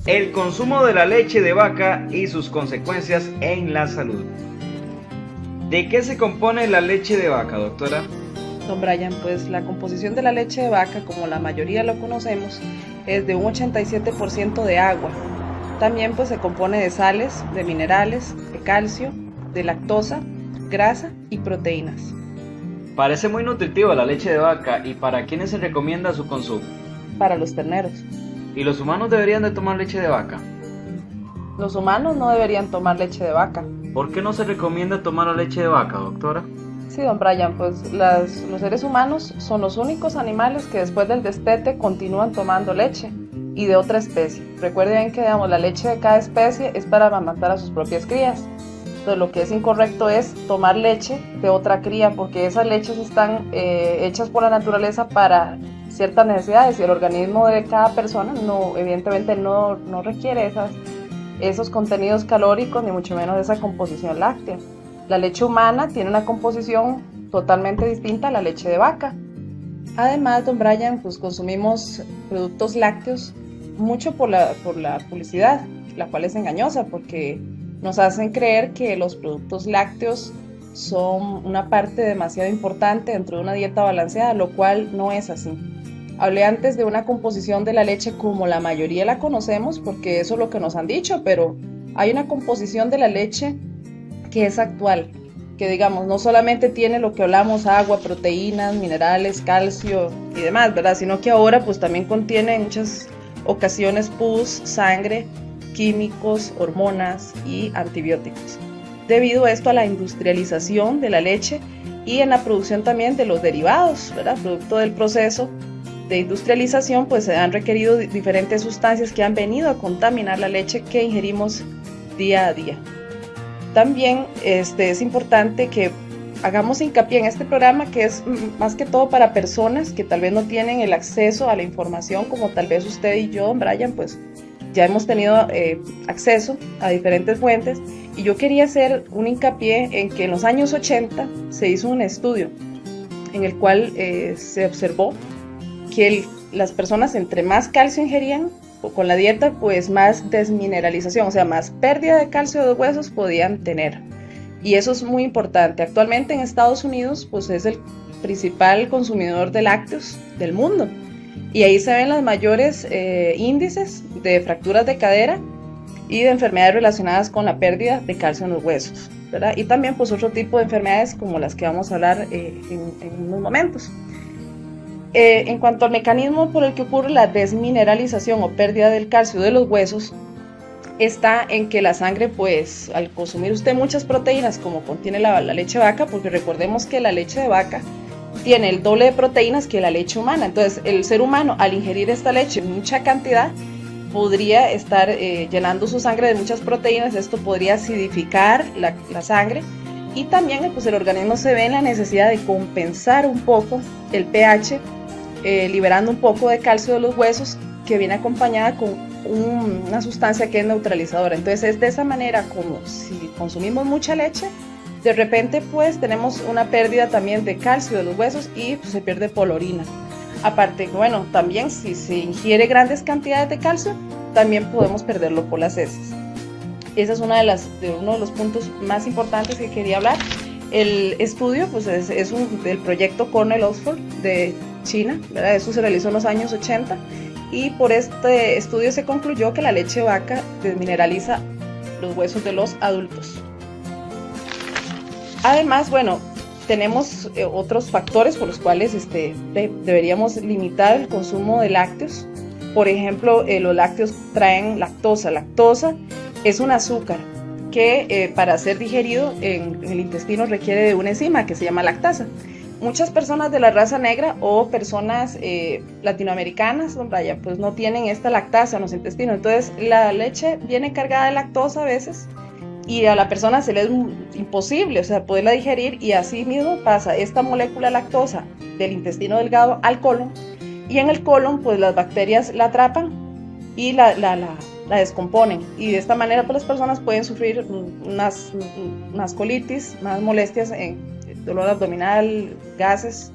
El consumo de la leche de vaca y sus consecuencias en la salud. ¿De qué se compone la leche de vaca, doctora? Don Brian, pues la composición de la leche de vaca, como la mayoría lo conocemos, es de un 87% de agua. También pues se compone de sales, de minerales, de calcio, de lactosa, grasa y proteínas. Parece muy nutritiva la leche de vaca y ¿para quiénes se recomienda su consumo? Para los terneros. ¿Y los humanos deberían de tomar leche de vaca? Los humanos no deberían tomar leche de vaca. ¿Por qué no se recomienda tomar la leche de vaca, doctora? Sí, don Brian, pues los seres humanos son los únicos animales que después del destete continúan tomando leche y de otra especie. Recuerden que la leche de cada especie es para amamantar a sus propias crías. Entonces lo que es incorrecto es tomar leche de otra cría porque esas leches están hechas por la naturaleza para ciertas necesidades y el organismo de cada persona evidentemente no requiere esos contenidos calóricos ni mucho menos esa composición láctea. La leche humana tiene una composición totalmente distinta a la leche de vaca. Además, don Brian, pues consumimos productos lácteos mucho por la publicidad, la cual es engañosa porque nos hacen creer que los productos lácteos son una parte demasiado importante dentro de una dieta balanceada, lo cual no es así. Hablé antes de una composición de la leche como la mayoría la conocemos, porque eso es lo que nos han dicho, pero hay una composición de la leche que es actual, que digamos no solamente tiene lo que hablamos, agua, proteínas, minerales, calcio y demás, ¿verdad? Sino que ahora pues también contiene en muchas ocasiones pus, sangre, químicos, hormonas y antibióticos. Debido a esto a la industrialización de la leche y en la producción también de los derivados, ¿verdad? Producto del proceso de industrialización, pues se han requerido diferentes sustancias que han venido a contaminar la leche que ingerimos día a día. También es importante que hagamos hincapié en este programa que es más que todo para personas que tal vez no tienen el acceso a la información como tal vez usted y yo, Brian, pues ya hemos tenido acceso a diferentes fuentes y yo quería hacer un hincapié en que en los años 80 se hizo un estudio en el cual se observó que las personas entre más calcio ingerían con la dieta, pues más desmineralización, o sea, más pérdida de calcio de los huesos podían tener. Y eso es muy importante. Actualmente en Estados Unidos, pues es el principal consumidor de lácteos del mundo. Y ahí se ven los mayores índices de fracturas de cadera y de enfermedades relacionadas con la pérdida de calcio en los huesos, ¿verdad? Y también pues otro tipo de enfermedades como las que vamos a hablar en unos momentos. En cuanto al mecanismo por el que ocurre la desmineralización o pérdida del calcio de los huesos, está en que la sangre, pues al consumir usted muchas proteínas como contiene la leche de vaca, porque recordemos que la leche de vaca tiene el doble de proteínas que la leche humana, entonces el ser humano al ingerir esta leche en mucha cantidad podría estar llenando su sangre de muchas proteínas, esto podría acidificar la sangre y también pues el organismo se ve en la necesidad de compensar un poco el pH, liberando un poco de calcio de los huesos que viene acompañada con una sustancia que es neutralizadora. Entonces es de esa manera como si consumimos mucha leche, de repente pues tenemos una pérdida también de calcio de los huesos y pues, se pierde por la orina. Aparte, bueno, también si se ingiere grandes cantidades de calcio, también podemos perderlo por las heces. Ese es uno de los puntos más importantes que quería hablar. El estudio pues es del proyecto Cornell-Oxford de China, ¿verdad? Eso se realizó en los años 80 y por este estudio se concluyó que la leche de vaca desmineraliza los huesos de los adultos. Además, bueno, tenemos otros factores por los cuales deberíamos limitar el consumo de lácteos. Por ejemplo, los lácteos traen lactosa. Lactosa es un azúcar que para ser digerido en el intestino requiere de una enzima que se llama lactasa. Muchas personas de la raza negra o personas latinoamericanas, pues no tienen esta lactasa en los intestinos. Entonces la leche viene cargada de lactosa a veces y a la persona se le es imposible, o sea, poderla digerir y así mismo pasa esta molécula lactosa del intestino delgado al colon y en el colon pues las bacterias la atrapan y la descomponen y de esta manera pues las personas pueden sufrir unas colitis, más molestias en dolor abdominal, gases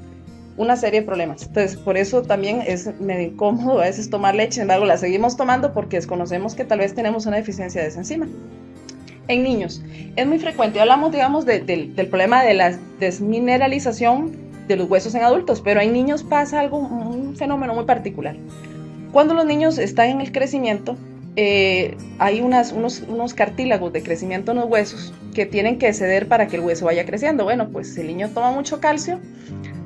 una serie de problemas. Entonces, por eso también es medio incómodo a veces tomar leche, sin embargo, la seguimos tomando porque desconocemos que tal vez tenemos una deficiencia de esa enzima. En niños, es muy frecuente, hablamos, digamos, del problema de la desmineralización de los huesos en adultos, pero en niños pasa un fenómeno muy particular. Cuando los niños están en el crecimiento, hay unos cartílagos de crecimiento en los huesos que tienen que ceder para que el hueso vaya creciendo. Bueno, pues si el niño toma mucho calcio,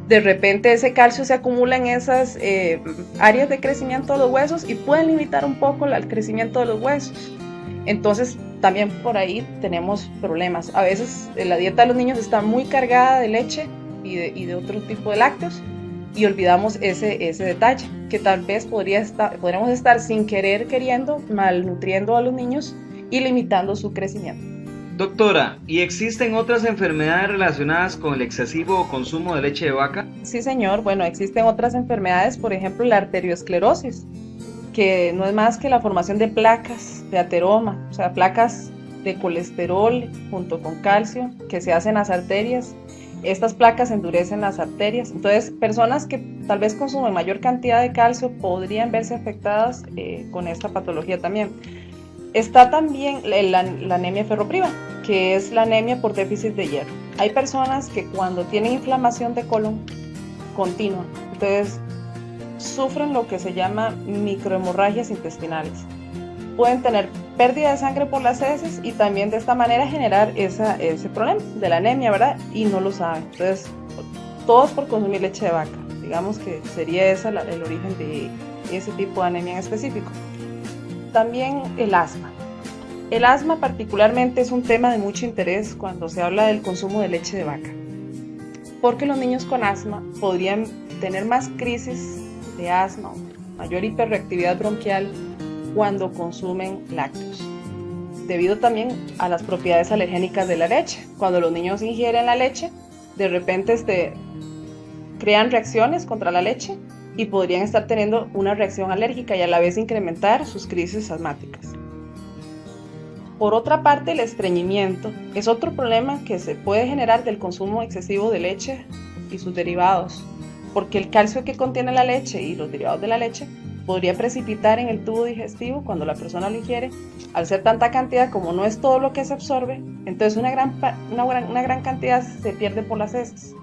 de repente ese calcio se acumula en esas áreas de crecimiento de los huesos y pueden limitar un poco el crecimiento de los huesos. Entonces también por ahí tenemos problemas. A veces la dieta de los niños está muy cargada de leche y de otro tipo de lácteos y olvidamos ese detalle, que tal vez podríamos estar sin querer queriendo malnutriendo a los niños y limitando su crecimiento. Doctora, ¿y existen otras enfermedades relacionadas con el excesivo consumo de leche de vaca? Sí, señor. Bueno, existen otras enfermedades, por ejemplo, la arteriosclerosis, que no es más que la formación de placas de ateroma, o sea, placas de colesterol junto con calcio que se hacen en las arterias. Estas placas endurecen las arterias. Entonces, personas que tal vez consumen mayor cantidad de calcio podrían verse afectadas con esta patología también. Está también la anemia ferropriva, que es la anemia por déficit de hierro. Hay personas que cuando tienen inflamación de colon continua, entonces sufren lo que se llama microhemorragias intestinales. Pueden tener pérdida de sangre por las heces y también de esta manera generar ese problema de la anemia, ¿verdad? Y no lo saben. Entonces, todos por consumir leche de vaca. Digamos que sería ese el origen de ese tipo de anemia en específico. También el asma. El asma particularmente es un tema de mucho interés cuando se habla del consumo de leche de vaca, porque los niños con asma podrían tener más crisis de asma, mayor hiperreactividad bronquial cuando consumen lácteos, debido también a las propiedades alergénicas de la leche. Cuando los niños ingieren la leche, de repente crean reacciones contra la leche y podrían estar teniendo una reacción alérgica y a la vez incrementar sus crisis asmáticas. Por otra parte, el estreñimiento es otro problema que se puede generar del consumo excesivo de leche y sus derivados, porque el calcio que contiene la leche y los derivados de la leche podría precipitar en el tubo digestivo cuando la persona lo ingiere. Al ser tanta cantidad, como no es todo lo que se absorbe, entonces una gran cantidad se pierde por las heces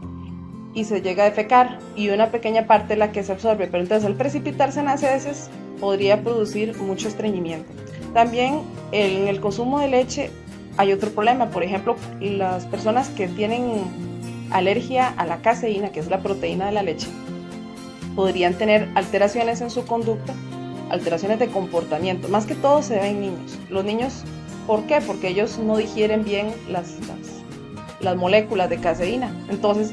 y se llega a defecar, y una pequeña parte es la que se absorbe, pero entonces al precipitarse en las heces podría producir mucho estreñimiento. También en el consumo de leche hay otro problema. Por ejemplo, las personas que tienen alergia a la caseína, que es la proteína de la leche, podrían tener alteraciones en su conducta, alteraciones de comportamiento. Más que todo se ve en niños. Los niños, ¿por qué? Porque ellos no digieren bien las moléculas de caseína. Entonces,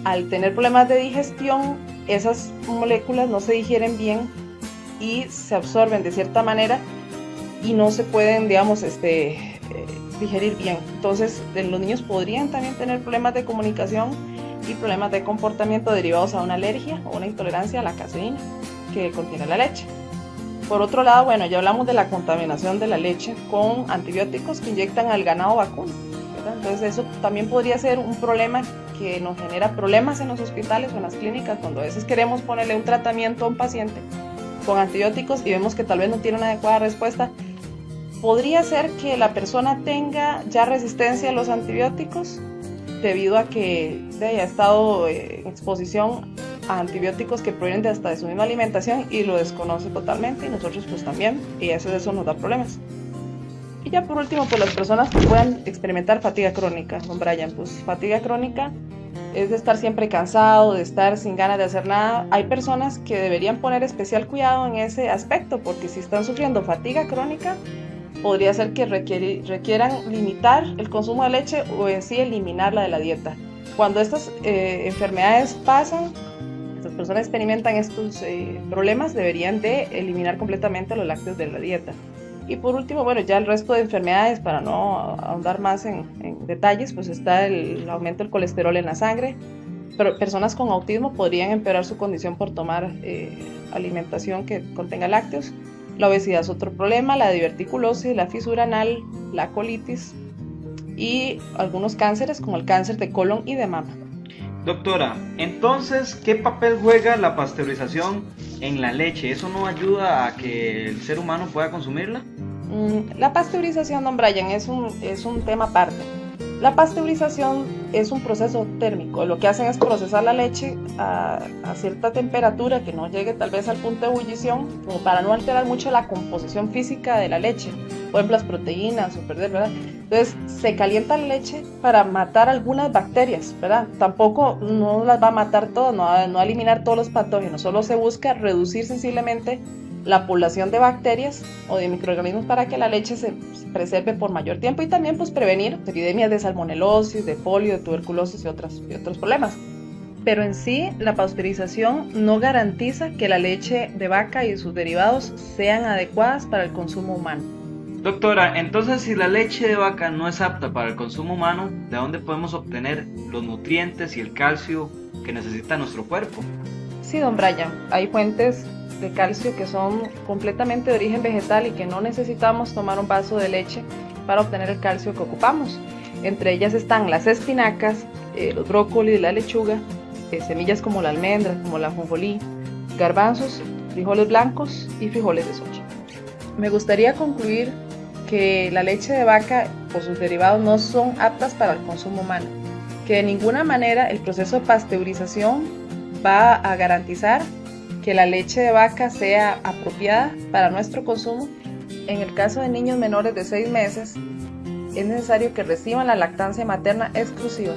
al tener problemas de digestión, esas moléculas no se digieren bien y se absorben de cierta manera y no se pueden, digamos, digerir bien. Entonces, los niños podrían también tener problemas de comunicación y problemas de comportamiento derivados a una alergia o una intolerancia a la caseína que contiene la leche. Por otro lado, bueno, ya hablamos de la contaminación de la leche con antibióticos que inyectan al ganado vacuno, ¿verdad? Entonces, eso también podría ser un problema que nos genera problemas en los hospitales o en las clínicas, cuando a veces queremos ponerle un tratamiento a un paciente con antibióticos y vemos que tal vez no tiene una adecuada respuesta. Podría ser que la persona tenga ya resistencia a los antibióticos debido a que haya estado en exposición a antibióticos que provienen de hasta de su misma alimentación y lo desconoce totalmente, y nosotros pues también, y eso nos da problemas. Y ya por último, pues las personas que puedan experimentar fatiga crónica, don Brian, pues fatiga crónica es de estar siempre cansado, de estar sin ganas de hacer nada. Hay personas que deberían poner especial cuidado en ese aspecto, porque si están sufriendo fatiga crónica, podría ser que requieran limitar el consumo de leche o en sí eliminarla de la dieta. Cuando estas enfermedades pasan, estas personas experimentan estos problemas, deberían de eliminar completamente los lácteos de la dieta. Y por último, bueno, ya el resto de enfermedades, para no ahondar más en detalles, pues está el aumento del colesterol en la sangre. Pero personas con autismo podrían empeorar su condición por tomar alimentación que contenga lácteos. La obesidad es otro problema, la diverticulosis, la fisura anal, la colitis y algunos cánceres como el cáncer de colon y de mama. Doctora, entonces, ¿qué papel juega la pasteurización en la leche? ¿Eso no ayuda a que el ser humano pueda consumirla? La pasteurización, don Brian, es un tema aparte. La pasteurización es un proceso térmico. Lo que hacen es procesar la leche a cierta temperatura que no llegue tal vez al punto de ebullición, como para no alterar mucho la composición física de la leche, por ejemplo las proteínas o perder, ¿verdad? Entonces se calienta la leche para matar algunas bacterias, ¿verdad? Tampoco no las va a matar todas, no va a eliminar todos los patógenos, solo se busca reducir sensiblemente la población de bacterias o de microorganismos para que la leche se preserve por mayor tiempo y también pues prevenir epidemias de salmonelosis, de polio, de tuberculosis y otros problemas. Pero en sí la pasteurización no garantiza que la leche de vaca y sus derivados sean adecuadas para el consumo humano. Doctora, entonces si la leche de vaca no es apta para el consumo humano, ¿de dónde podemos obtener los nutrientes y el calcio que necesita nuestro cuerpo? Sí, don Brian, hay fuentes de calcio que son completamente de origen vegetal y que no necesitamos tomar un vaso de leche para obtener el calcio que ocupamos. Entre ellas están las espinacas, los brócolis, la lechuga, semillas como la almendra, como la ajonjolí, garbanzos, frijoles blancos y frijoles de soja. Me gustaría concluir que la leche de vaca o sus derivados no son aptas para el consumo humano, que de ninguna manera el proceso de pasteurización va a garantizar que la leche de vaca sea apropiada para nuestro consumo. En el caso de niños menores de 6 meses, es necesario que reciban la lactancia materna exclusiva.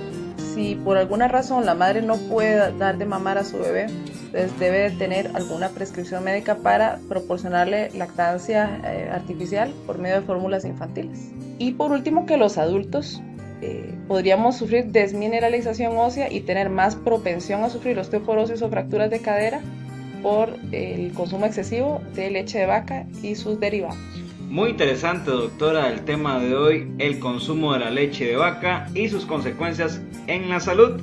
Si por alguna razón la madre no puede dar de mamar a su bebé, entonces debe de tener alguna prescripción médica para proporcionarle lactancia artificial por medio de fórmulas infantiles. Y por último, que los adultos podríamos sufrir desmineralización ósea y tener más propensión a sufrir osteoporosis o fracturas de cadera por el consumo excesivo de leche de vaca y sus derivados. Muy interesante, doctora, el tema de hoy, el consumo de la leche de vaca y sus consecuencias en la salud.